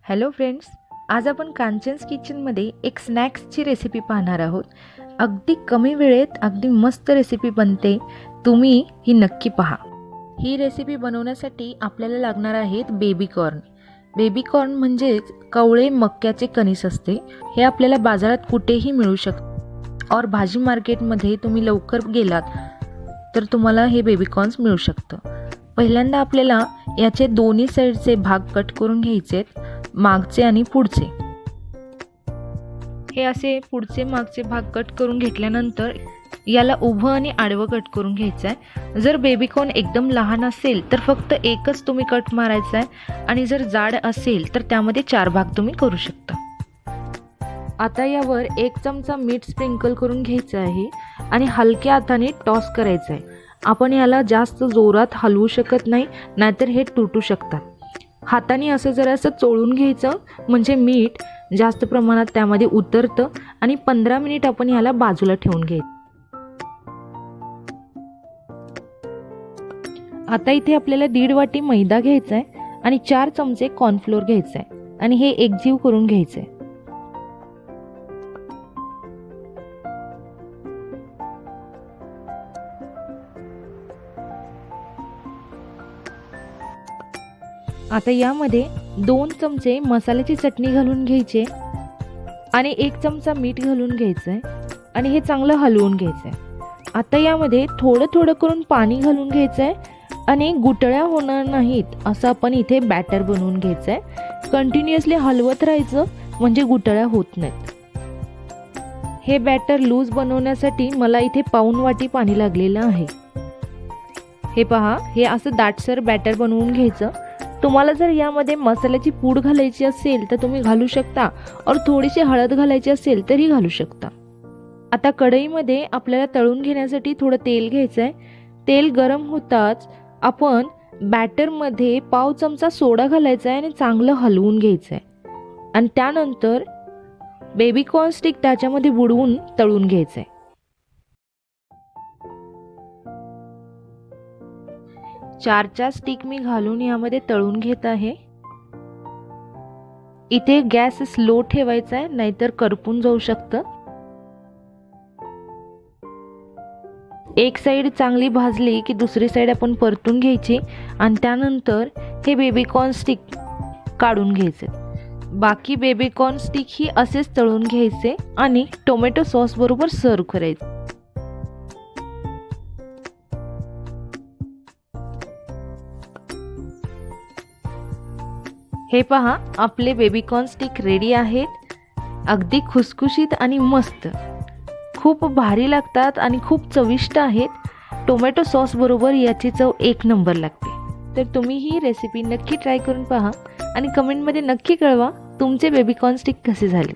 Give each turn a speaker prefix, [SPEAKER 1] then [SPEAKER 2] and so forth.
[SPEAKER 1] Hello friends, आज आपण कांचन्स किचनमध्ये एक स्नॅक्सची रेसिपी पाहणार आहोत। अगदी कमी वेळेत अगदी मस्त रेसिपी बनते, तुम्ही ही नक्की पहा। ही रेसिपी बनवण्यासाठी आपल्याला लागणार आहेत बेबी कॉर्न। बेबी कॉर्न म्हणजेच कवळे मक्याचे कणीस असते। हे आपल्याला बाजारात कुठेही मिळू शकते और भाजी मार्केटमध्ये तुम्ही लवकर गेलात तर तुम्हाला हे बेबी कॉर्न्स मिळू शकतं। पहिल्यांदा आपल्याला याचे दोन्ही साइडचे भाग कट करून घ्यायचेत, मागचे आणि पुढचे। हे असे पुढचे मागचे भाग कट करून घेतल्यानंतर याला उभं आणि आडवं कट करून घ्यायचं आहे। जर बेबी कॉर्न एकदम लहान असेल तर फक्त एकच तुम्ही कट मारायचा आहे आणि जर जाड असेल तर त्यामध्ये 4 भाग तुम्ही करू शकता। आता यावर 1 चमचा मीठ स्प्रिंकल करून घ्यायचं आहे आणि हलक्या हाताने टॉस करायचं आहे। आपण याला जास्त जोरात हलवू शकत नाही, नाहीतर हे तुटू शकतात। हाताने असं जरासं चोळून घ्यायचं म्हणजे मीठ जास्त प्रमाणात त्यामध्ये उतरतं आणि 15 मिनिट आपण याला बाजूला ठेवून घ्यायचं। आता इथे आपल्याला 1.5 वाटी मैदा घ्यायचा आहे आणि 4 चमचे कॉर्नफ्लोअर घ्यायचा आहे आणि हे एकजीव करून घ्यायचं आहे। आता यामध्ये 2 चमचे मसाल्याची चटणी घालून घ्यायचे आणि 1 चमचा मीठ घालून घ्यायचं आहे आणि हे चांगलं हलवून घ्यायचं आहे। आता यामध्ये थोडं थोडं करून पाणी घालून घ्यायचं आहे आणि गुठळ्या होणार नाहीत असं आपण इथे बॅटर बनवून घ्यायचं आहे। कंटिन्युअसली हलवत राहायचं म्हणजे गुठळ्या होत नाहीत। हे बॅटर लूज बनवण्यासाठी मला इथे पाऊण वाटी पाणी लागलेलं आहे। हे पहा, हे असं दाटसर बॅटर बनवून घ्यायचं। तुम्हाला जर यामध्ये मसाल्याची पूड घालायची असेल तर तुम्ही घालू शकता और थोडीशी हळद घालायची असेल तरी घालू शकता। आता कढईमध्ये आपल्याला तळून घेण्यासाठी थोडं तेल घ्यायचं आहे। तेल गरम होताच आपण बॅटरमध्ये पाव चमचा सोडा घालायचा आहे आणि चांगलं हलवून घ्यायचं आहे आणि त्यानंतर बेबी कॉर्न स्टिक त्याच्यामध्ये बुडवून तळून घ्यायचं आहे। 4 स्टिक मी घालून यामध्ये तळून घेत आहे। इथे गॅस स्लो ठेवायचा आहे, नाहीतर करपून जाऊ शकतं। एक साइड चांगली भाजली की दुसरी साइड आपण परतून घ्यायची आणि त्यानंतर हे बेबी कॉर्न स्टिक काढून घ्यायचे। बाकी बेबी कॉर्न स्टिक ही असेच तळून घ्यायचे आणि टोमॅटो सॉस बरोबर सर्व करायचे। हे पहा, आपले बेबी कॉर्न स्टिक रेडी आहेत। अगदी खुसखुशीत आणि मस्त, खूप भारी लागतात आणि खूप चविष्ट आहेत। टोमॅटो सॉस बरोबर याची चव 1 नंबर लागते। तर तुम्ही ही रेसिपी नक्की ट्राय करून पहा आणि कमेंटमध्ये नक्की कळवा तुमचे बेबी कॉर्न स्टिक कसे झाले।